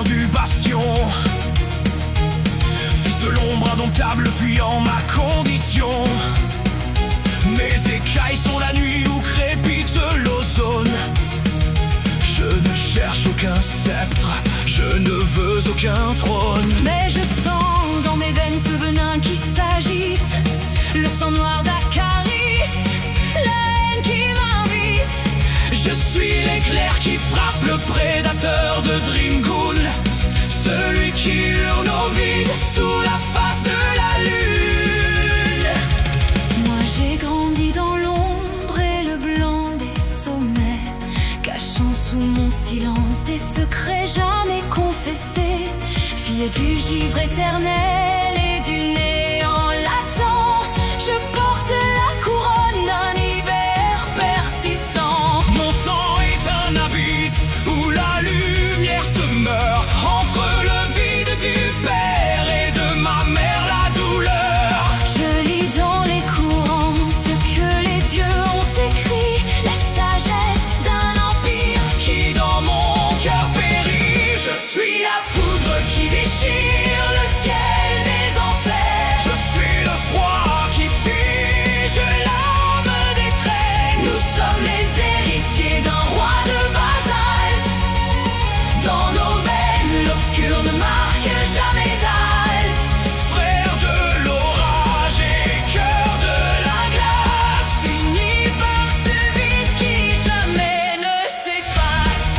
du bastion. Fils de l'ombre indomptable fuyant ma condition. Mes écailles sont la nuit où crépite l'ozone. Je ne cherche aucun sceptre, je ne veux aucun trône. Mais je sens dans mes veines ce venin qui s'agite, le sang noir d'Acaris, la haine qui m'invite. Je suis l'éclair qui frappe le prédateur de Dreamgoon, celui qui hurle au vide sous la face de la lune. Moi j'ai grandi dans l'ombre et le blanc des sommets, cachant sous mon silence des secrets jamais confessés. Fille du givre éternel et du néant latent, je porte la couronne d'un hiver persistant. Mon sang est un abysse où la lumière se meurt, entre le vide du père et de ma mère la douleur. Je lis dans les courants ce que les dieux ont écrit, la sagesse d'un empire Qui dans mon cœur périt. Je suis la foudre qui déchire le ciel des ancêtres. Je suis le froid qui fige l'âme des traînes. Nous sommes les héritiers d'un roi de basalte. Dans nos veines, l'obscur ne marque jamais d'halte. Frère de l'orage et cœur de la glace. Unis par ce vide qui jamais ne s'efface.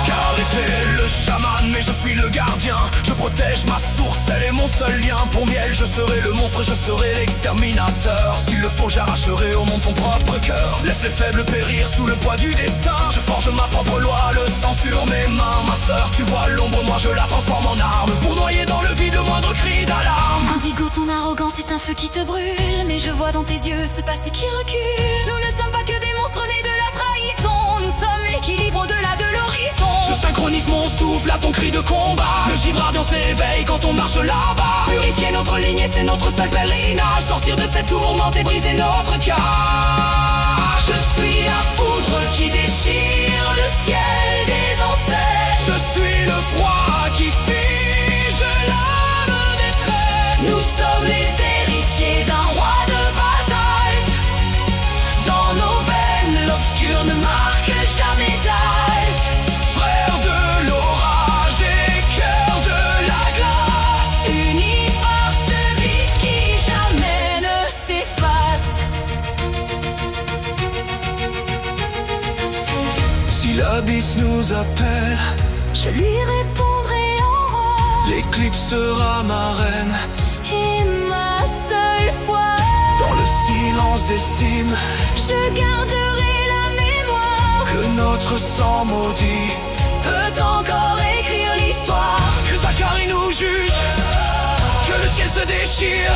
Scar était le chaman, mais je suis le gardien. Je protège ma source, elle est mon seul lien. Pour miel, je serai le monstre, je serai l'exterminateur. S'il le faut, j'arracherai au monde son propre cœur. Laisse les faibles périr sous le poids du destin. Je forge ma propre loi, le sang sur mes mains. Ma sœur, tu vois l'ombre, moi je la transforme en arme, pour noyer dans le vide le moindre cri d'alarme. Indigo, ton arrogance est un feu qui te brûle, mais je vois dans tes yeux ce passé qui recule. Nous ne sommes pas que des monstres nés de la trahison, nous sommes l'équilibre au-delà de l'horizon. Je synchronise mon souffle à ton cri de combat. Le givre ardent s'éveille quand on marche là-bas. Purifier notre lignée, c'est notre seul pèlerinage. Sortir de cette tourmente et briser notre cage. Je suis la foudre qui déchire le ciel des ancêtres. Je suis le froid qui fige l'âme des traîtres. Nous sommes les héritiers d'un roi de basalte. Dans nos veines, l'obscur ne marque jamais d'halte. Frère de l'orage et cœur de la glace. Unis par ce vide qui jamais ne s'efface. Si l'abysse nous appelle, Je lui répondrai en roi, l'éclipse sera ma reine. et ma seule foi. Dans le silence des cimes, Je garderai la mémoire, que notre sang maudit, peut encore écrire l'histoire. que Zacharie nous juge, que le ciel se déchire.